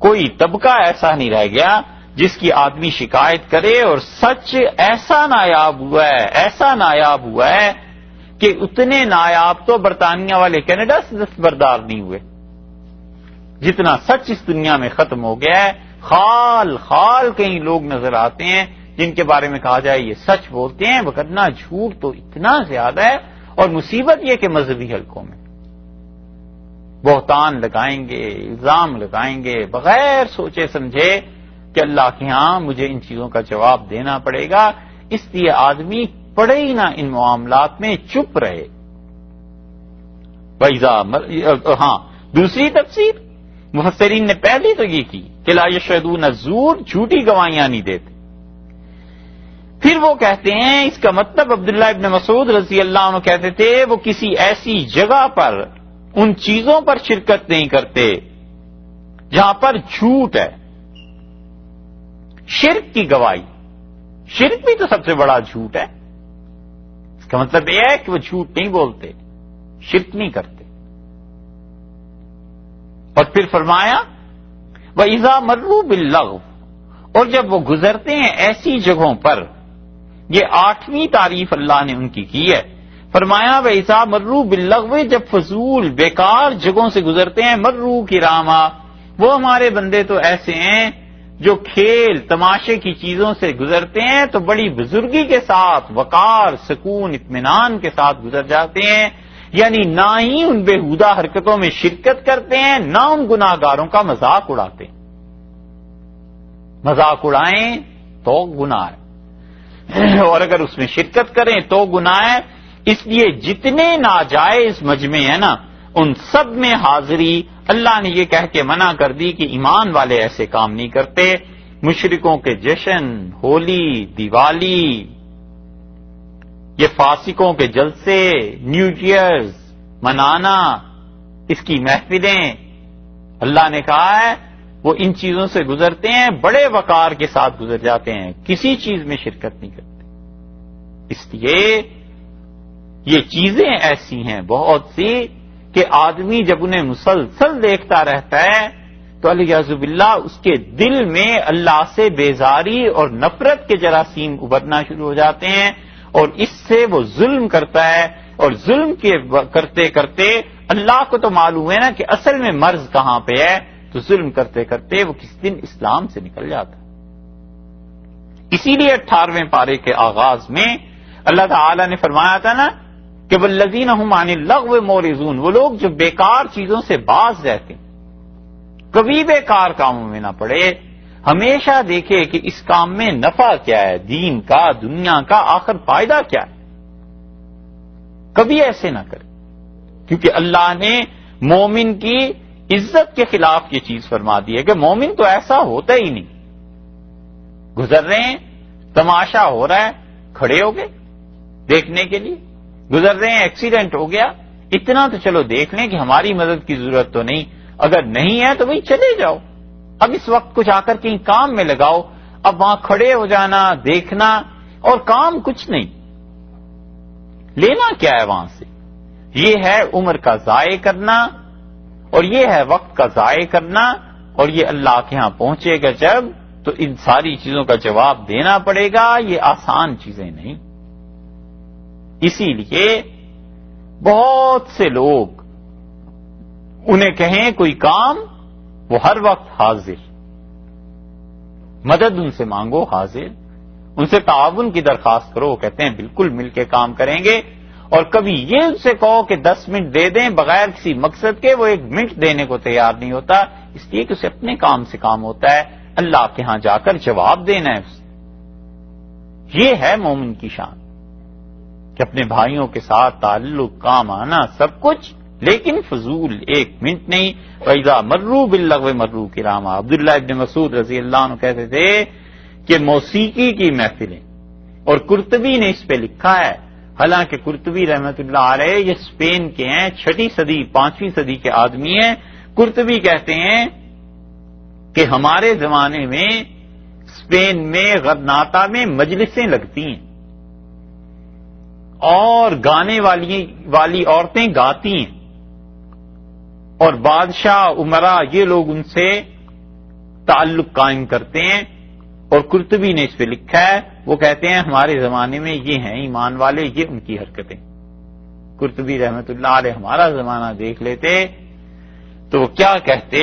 Speaker 1: کوئی طبقہ ایسا نہیں رہ گیا جس کی آدمی شکایت کرے اور سچ ایسا نایاب ہوا ہے، ایسا نایاب ہوا ہے کہ اتنے نایاب تو برطانیہ والے کینیڈا سے دستبردار نہیں ہوئے جتنا سچ اس دنیا میں ختم ہو گیا ہے. خال خال کئی لوگ نظر آتے ہیں جن کے بارے میں کہا جائے یہ سچ بولتے ہیں، وگرنہ جھوٹ تو اتنا زیادہ ہے. اور مصیبت یہ کہ مذہبی حلقوں میں بہتان لگائیں گے، الزام لگائیں گے بغیر سوچے سمجھے کہ اللہ کے ہاں مجھے ان چیزوں کا جواب دینا پڑے گا. اس لیے آدمی پڑے ہی نہ ان معاملات میں، چپ رہے. ہاں دوسری تفسیر مفسرین نے پہلی تو یہ کی کہ لا یشہدون الزور، جھوٹی گواہیاں نہیں دیتے. پھر وہ کہتے ہیں اس کا مطلب عبداللہ ابن مسعود رضی اللہ عنہ کہتے تھے وہ کسی ایسی جگہ پر ان چیزوں پر شرکت نہیں کرتے جہاں پر جھوٹ ہے. شرک کی گواہی، شرک بھی تو سب سے بڑا جھوٹ ہے. اس کا مطلب یہ ہے کہ وہ جھوٹ نہیں بولتے، شرک نہیں کرتے. اور پھر فرمایا وَإِذَا مَرُّوا بِاللَّغْوِ، اور جب وہ گزرتے ہیں ایسی جگہوں پر، یہ 8ویں تعریف اللہ نے ان کی ہے. فرمایا وَإِذَا مَرُّوا بِاللَّغْوِ، جب فضول بیکار جگہوں سے گزرتے ہیں، مرو کراما، وہ ہمارے بندے تو ایسے ہیں جو کھیل تماشے کی چیزوں سے گزرتے ہیں تو بڑی بزرگی کے ساتھ، وقار، سکون، اطمینان کے ساتھ گزر جاتے ہیں. یعنی نہ ہی ان بےہودہ حرکتوں میں شرکت کرتے ہیں، نہ ان گناہ گاروں کا مذاق اڑاتے ہیں۔ مذاق اڑائیں تو گناہ ہے، اور اگر اس میں شرکت کریں تو گناہ ہے۔ اس لیے جتنے ناجائز مجمع ہیں نا، ان سب میں حاضری اللہ نے یہ کہہ کے منع کر دی کہ ایمان والے ایسے کام نہیں کرتے۔ مشرکوں کے جشن، ہولی، دیوالی، یہ فاسقوں کے جلسے، نیو ایئرز منانا، اس کی محفلیں، اللہ نے کہا ہے وہ ان چیزوں سے گزرتے ہیں، بڑے وقار کے ساتھ گزر جاتے ہیں، کسی چیز میں شرکت نہیں کرتے۔ اس لیے یہ چیزیں ایسی ہیں بہت سی کہ آدمی جب انہیں مسلسل دیکھتا رہتا ہے تو علیہ باللہ اس کے دل میں اللہ سے بیزاری اور نفرت کے جراثیم ابھرنا شروع ہو جاتے ہیں، اور اس سے وہ ظلم کرتا ہے، اور ظلم کے کرتے کرتے اللہ کو تو معلوم ہے نا کہ اصل میں مرض کہاں پہ ہے، تو ظلم کرتے کرتے وہ کس دن اسلام سے نکل جاتا ہے۔ اسی لیے 18ویں پارے کے آغاز میں اللہ تعالی نے فرمایا تھا نا کہ والذین هم عن اللغو معرضون، وہ لوگ جو بیکار چیزوں سے باز رہتے ہیں، کبھی بیکار کاموں میں نہ پڑے، ہمیشہ دیکھے کہ اس کام میں نفع کیا ہے، دین کا، دنیا کا، آخر فائدہ کیا ہے، کبھی ایسے نہ کرے، کیونکہ اللہ نے مومن کی عزت کے خلاف یہ چیز فرما دی ہے کہ مومن تو ایسا ہوتا ہی نہیں۔ گزر رہے ہیں، تماشا ہو رہا ہے، کھڑے ہو گئے دیکھنے کے لیے، گزر رہے ہیں، ایکسیڈنٹ ہو گیا، اتنا تو چلو دیکھ لیں کہ ہماری مدد کی ضرورت تو نہیں، اگر نہیں ہے تو بھئی چلے جاؤ، اب اس وقت کچھ آ کر کہیں کام میں لگاؤ۔ اب وہاں کھڑے ہو جانا، دیکھنا، اور کام کچھ نہیں، لینا کیا ہے وہاں سے؟ یہ ہے عمر کا ضائع کرنا، اور یہ ہے وقت کا ضائع کرنا، اور یہ اللہ کے ہاں پہنچے گا جب تو ان ساری چیزوں کا جواب دینا پڑے گا، یہ آسان چیزیں نہیں۔ اسی لیے بہت سے لوگ انہیں کہیں کوئی کام، وہ ہر وقت حاضر، مدد ان سے مانگو حاضر، ان سے تعاون کی درخواست کرو، وہ کہتے ہیں بالکل مل کے کام کریں گے، اور کبھی یہ ان سے کہو کہ 10 منٹ دے دیں بغیر کسی مقصد کے، وہ 1 منٹ دینے کو تیار نہیں ہوتا، اس لیے کہ اسے اپنے کام سے کام ہوتا ہے، اللہ کے ہاں جا کر جواب دینا ہے اسے۔ یہ ہے مومن کی شان کہ اپنے بھائیوں کے ساتھ تعلق، کام آنا، سب کچھ، لیکن فضول 1 منٹ نہیں۔ وَإِذَا مَرُّوا بِاللَّغْوِ مَرُّوا كِرَامًا، عبداللہ ابن مسعود رضی اللہ عنہ کہتے تھے کہ موسیقی کی محفلیں، اور قرطبی نے اس پہ لکھا ہے، حالانکہ قرطبی رحمت اللہ علیہ یہ اسپین کے ہیں، 6 صدی 5ویں صدی کے آدمی ہیں۔ قرطبی کہتے ہیں کہ ہمارے زمانے میں اسپین میں غرناطہ میں مجلسیں لگتی ہیں، اور گانے والی عورتیں گاتی ہیں، اور بادشاہ، عمرا، یہ لوگ ان سے تعلق قائم کرتے ہیں۔ اور قرطبی نے اس پہ لکھا ہے، وہ کہتے ہیں ہمارے زمانے میں یہ ہیں ایمان والے، یہ ان کی حرکتیں۔ قرطبی رحمت اللہ علیہ ہمارا زمانہ دیکھ لیتے تو وہ کیا کہتے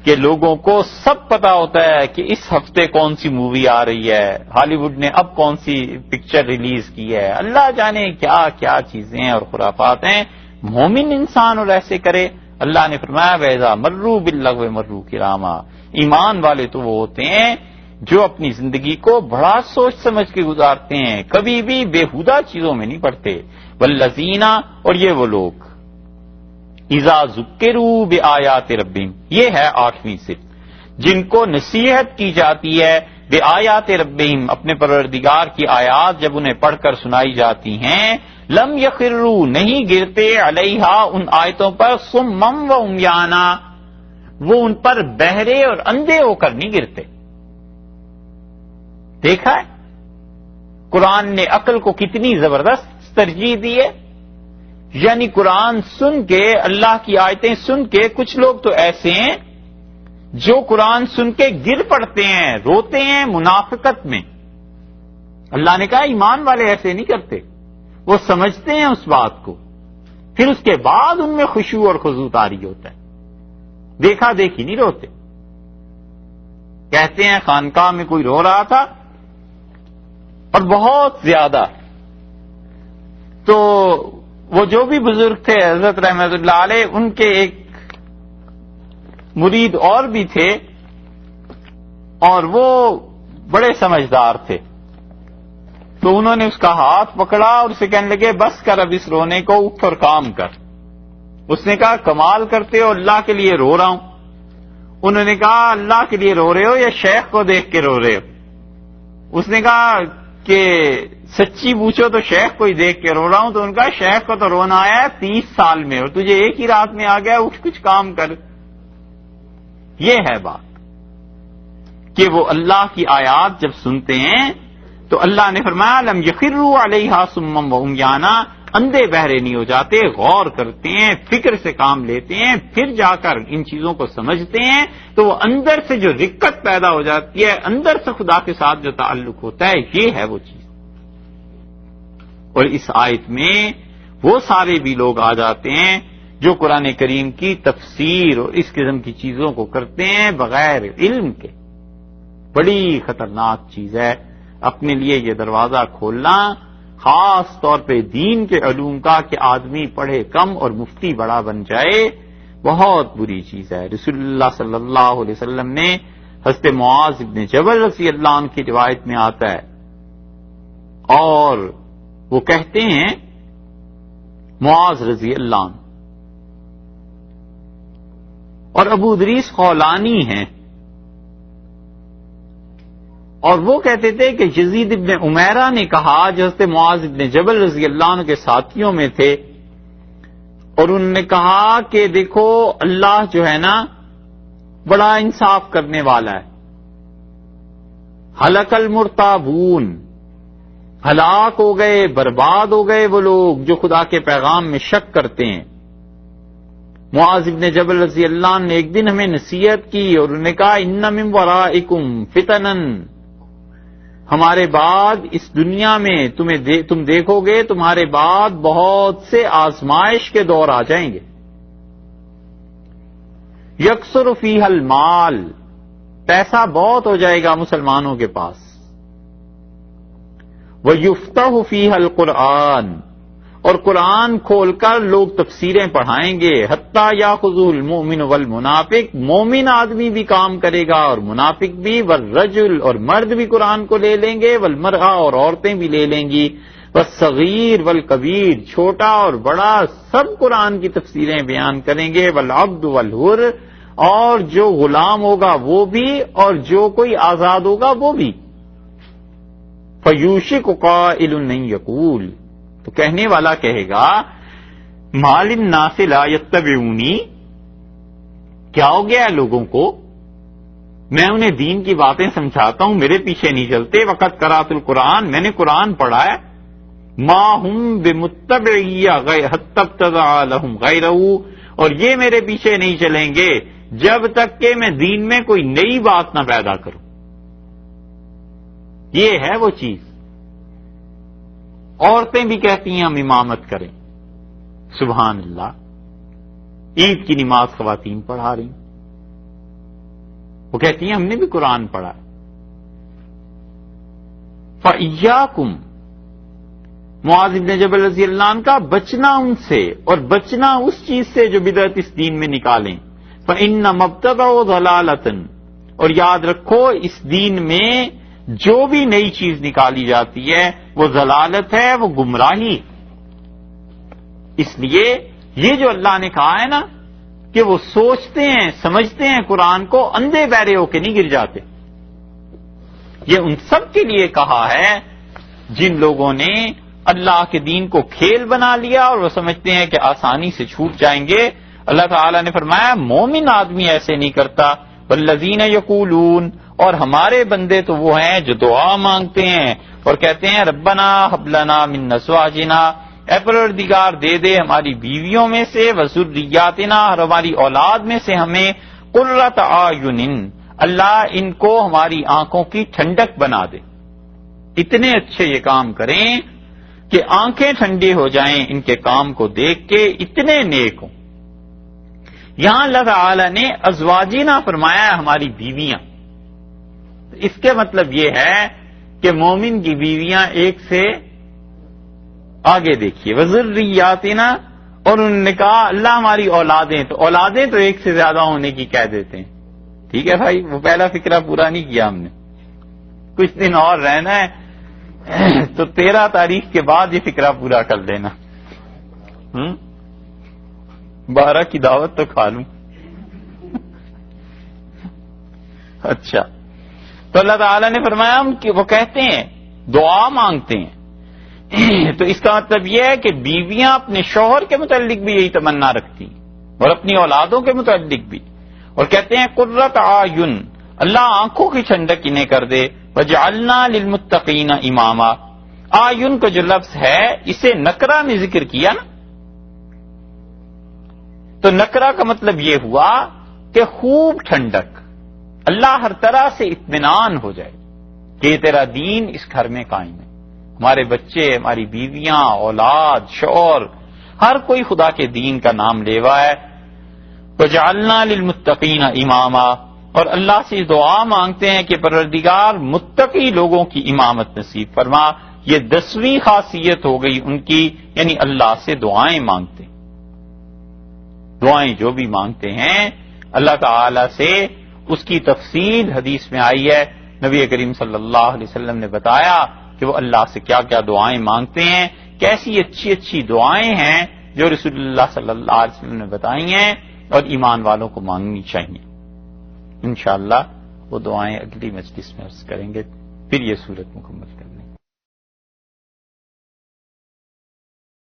Speaker 1: کہ لوگوں کو سب پتا ہوتا ہے کہ اس ہفتے کون سی مووی آ رہی ہے، ہالی ووڈ نے اب کون سی پکچر ریلیز کی ہے، اللہ جانے کیا کیا چیزیں اور خرافات ہیں۔ مومن انسان اور ایسے کرے؟ اللہ نے فرمایا وَإِذَا مَرُّوا بِاللَّغْوِ مَرُّوا كِرَامًا، ایمان والے تو وہ ہوتے ہیں جو اپنی زندگی کو بڑا سوچ سمجھ کے گزارتے ہیں، کبھی بھی بےہودہ چیزوں میں نہیں پڑتے۔ وَالَّذِينَ، اور یہ وہ لوگ اذا ذکروا بآیات ربہم، یہ ہے 8ویں صفت، جن کو نصیحت کی جاتی ہے بآیات ربہم، اپنے پروردگار کی آیات جب انہیں پڑھ کر سنائی جاتی ہیں، لم یخروا، نہیں گرتے، علیہا، ان آیتوں پر، صما وعمیانا، وہ ان پر بہرے اور اندھے ہو کر نہیں گرتے۔ دیکھا ہے قرآن نے عقل کو کتنی زبردست ترجیح دی ہے، یعنی قرآن سن کے، اللہ کی آیتیں سن کے، کچھ لوگ تو ایسے ہیں جو قرآن سن کے گر پڑتے ہیں، روتے ہیں منافقت میں۔ اللہ نے کہا ایمان والے ایسے نہیں کرتے، وہ سمجھتے ہیں اس بات کو، پھر اس کے بعد ان میں خشوع اور خضوع طاری ہوتا ہے، دیکھا دیکھی نہیں روتے۔ کہتے ہیں خانقاہ میں کوئی رو رہا تھا اور بہت زیادہ، تو وہ جو بھی بزرگ تھے حضرت رحمت اللہ علیہ، ان کے ایک مرید اور بھی تھے اور وہ بڑے سمجھدار تھے، تو انہوں نے اس کا ہاتھ پکڑا اور اسے کہنے لگے بس کر اب اس رونے کو، اٹھ اور کام کر۔ اس نے کہا کمال کرتے ہو، اللہ کے لیے رو رہا ہوں۔ انہوں نے کہا اللہ کے لیے رو رہے ہو یا شیخ کو دیکھ کے رو رہے ہو؟ اس نے کہا کہ سچی پوچھو تو شیخ کو ہی دیکھ کے رو رہا ہوں۔ تو ان کا شیخ کو تو رونا آیا ہے 30 سال میں اور تجھے ایک ہی رات میں آ گیا، اٹھ کچھ کام کر۔ یہ ہے بات کہ وہ اللہ کی آیات جب سنتے ہیں تو اللہ نے فرمایا لم یخروا علیہا صما وعمیانا، اندھے بہرے نہیں ہو جاتے، غور کرتے ہیں، فکر سے کام لیتے ہیں، پھر جا کر ان چیزوں کو سمجھتے ہیں تو وہ اندر سے جو رقت پیدا ہو جاتی ہے، اندر سے خدا کے ساتھ جو تعلق ہوتا ہے، یہ ہے وہ چیز۔ اور اس آیت میں وہ سارے بھی لوگ آ جاتے ہیں جو قرآن کریم کی تفسیر اور اس قسم کی چیزوں کو کرتے ہیں بغیر علم کے۔ بڑی خطرناک چیز ہے اپنے لیے یہ دروازہ کھولنا، خاص طور پہ دین کے علوم کا، کہ آدمی پڑھے کم اور مفتی بڑا بن جائے، بہت بری چیز ہے۔ رسول اللہ صلی اللہ علیہ وسلم نے حضرت معاذ بن جبل رضی اللہ عنہ کی روایت میں آتا ہے، اور وہ کہتے ہیں معاذ رضی اللہ عنہ، اور ابو ادریس خولانی ہیں، اور وہ کہتے تھے کہ یزید ابن عمیرہ نے کہا جو حضرت معاذ ابن جبل رضی اللہ عنہ کے ساتھیوں میں تھے، اور انہوں نے کہا کہ دیکھو اللہ جو ہے نا بڑا انصاف کرنے والا ہے۔ ہلک المرتابون، ہلاک ہو گئے، برباد ہو گئے وہ لوگ جو خدا کے پیغام میں شک کرتے ہیں۔ معاذ ابن جبل رضی اللہ عنہ نے ایک دن ہمیں نصیحت کی اور انہوں نے کہا ان من ورائکم فتنن، ہمارے بعد اس دنیا میں تم دیکھو گے تمہارے بعد بہت سے آزمائش کے دور آ جائیں گے۔ یکثر فیہ المال، پیسہ بہت ہو جائے گا مسلمانوں کے پاس۔ وَيُفْتَحُ فِيهَا الْقُرْآنُ، اور قرآن کھول کر لوگ تفسیریں پڑھائیں گے۔ حتیٰ یاخذہ المؤمن والمنافق، مومن آدمی بھی کام کرے گا اور منافق بھی، والرجل، اور مرد بھی قرآن کو لے لیں گے، والمرأة، اور عورتیں بھی لے لیں گی، والصغیر والکبیر، چھوٹا اور بڑا سب قرآن کی تفسیریں بیان کریں گے، والعبد والحر، اور جو غلام ہوگا وہ بھی اور جو کوئی آزاد ہوگا وہ بھی۔ فَيُوشِكُ قَائِلٌ أَن يَقُولَ، تو کہنے والا کہے گا مَا لِلنَّاسِ لَا يَتَّبِعُونِی، کیا ہو گیا ہے لوگوں کو، میں انہیں دین کی باتیں سمجھاتا ہوں میرے پیچھے نہیں چلتے۔ وقت قرأت القرآن، میں نے قرآن پڑھا ہے۔ مَا هُم بِمُتَّبِعِی حَتَّى ابْتَدَعَ لَهُمْ غَیْرَهُ، اور یہ میرے پیچھے نہیں چلیں گے جب تک کہ میں دین میں کوئی نئی بات نہ پیدا کروں۔ یہ ہے وہ چیز۔ عورتیں بھی کہتی ہیں ہم امامت کریں، سبحان اللہ، عید کی نماز خواتین پڑھا رہی ہیں، وہ کہتی ہیں ہم نے بھی قرآن پڑھا۔ فَإِيَّاكُمْ، معاذ بن جبل رضی اللہ عنہ کا بچنا ان سے، اور بچنا اس چیز سے جو بدعت اس دین میں نکالیں۔ فَإِنَّ مَبْتَدَعُ ضَلَالَةً، اور یاد رکھو اس دین میں جو بھی نئی چیز نکالی جاتی ہے وہ ضلالت ہے، وہ گمراہی۔ اس لیے یہ جو اللہ نے کہا ہے نا کہ وہ سوچتے ہیں سمجھتے ہیں قرآن کو، اندھے بہرے ہو کے نہیں گر جاتے، یہ ان سب کے لیے کہا ہے جن لوگوں نے اللہ کے دین کو کھیل بنا لیا اور وہ سمجھتے ہیں کہ آسانی سے چھوٹ جائیں گے۔ اللہ تعالیٰ نے فرمایا مومن آدمی ایسے نہیں کرتا۔ والذین یقولون، اور ہمارے بندے تو وہ ہیں جو دعا مانگتے ہیں اور کہتے ہیں ربنا ہب لنا من ازواجنا، اے پروردگار دے دے ہماری بیویوں میں سے، وذریاتنا، اور ہماری اولاد میں سے ہمیں قرۃ اعین، اللہ ان کو ہماری آنکھوں کی ٹھنڈک بنا دے، اتنے اچھے یہ کام کریں کہ آنکھیں ٹھنڈی ہو جائیں ان کے کام کو دیکھ کے، اتنے نیک ہوں۔ یہاں اللہ تعالی نے ازواجنا فرمایا ہے ہماری بیویاں، اس کے مطلب یہ ہے کہ مومن کی بیویاں ایک سے آگے دیکھیے وذریاتنا، اور انہوں نے کہا اللہ ہماری اولادیں، تو اولادیں تو ایک سے زیادہ ہونے کی کہہ دیتے ہیں. ٹھیک ہے بھائی، وہ پہلا فکرہ پورا نہیں کیا ہم نے، کچھ دن اور رہنا ہے تو 13 تاریخ کے بعد یہ فکرہ پورا کر دینا. 12 کی دعوت تو کھا لوں. اچھا، تو اللہ تعالیٰ نے فرمایا کہ وہ کہتے ہیں دعا مانگتے ہیں، تو اس کا مطلب یہ ہے کہ بیویاں اپنے شوہر کے متعلق بھی یہی تمنا رکھتی ہیں اور اپنی اولادوں کے متعلق بھی، اور کہتے ہیں قرۃ اعین، اللہ آنکھوں کی ٹھنڈک انہیں کر دے. وجعلنا للمتقین اماما، اعین کا جو لفظ ہے اسے نکرہ میں ذکر کیا نا، تو نکرہ کا مطلب یہ ہوا کہ خوب ٹھنڈک، اللہ ہر طرح سے اطمینان ہو جائے کہ تیرا دین اس گھر میں قائم ہے، ہمارے بچے، ہماری بیویاں، اولاد، شوہر، ہر کوئی خدا کے دین کا نام لیوا ہے. وجعلنا للمتقین اماما، اور اللہ سے دعا مانگتے ہیں کہ پروردگار متقی لوگوں کی امامت نصیب فرما. یہ 10ویں خاصیت ہو گئی ان کی، یعنی اللہ سے دعائیں مانگتے ہیں. دعائیں جو بھی مانگتے ہیں اللہ تعالی سے، اس کی تفصیل حدیث میں آئی ہے. نبی کریم صلی اللہ علیہ وسلم نے بتایا کہ وہ اللہ سے کیا کیا دعائیں مانگتے ہیں، کیسی اچھی اچھی دعائیں ہیں جو رسول اللہ صلی اللہ علیہ وسلم نے بتائی ہیں اور ایمان والوں کو مانگنی چاہیے. انشاءاللہ وہ دعائیں اگلی مجلس میں عرض کریں گے، پھر یہ صورت مکمل کریں گے.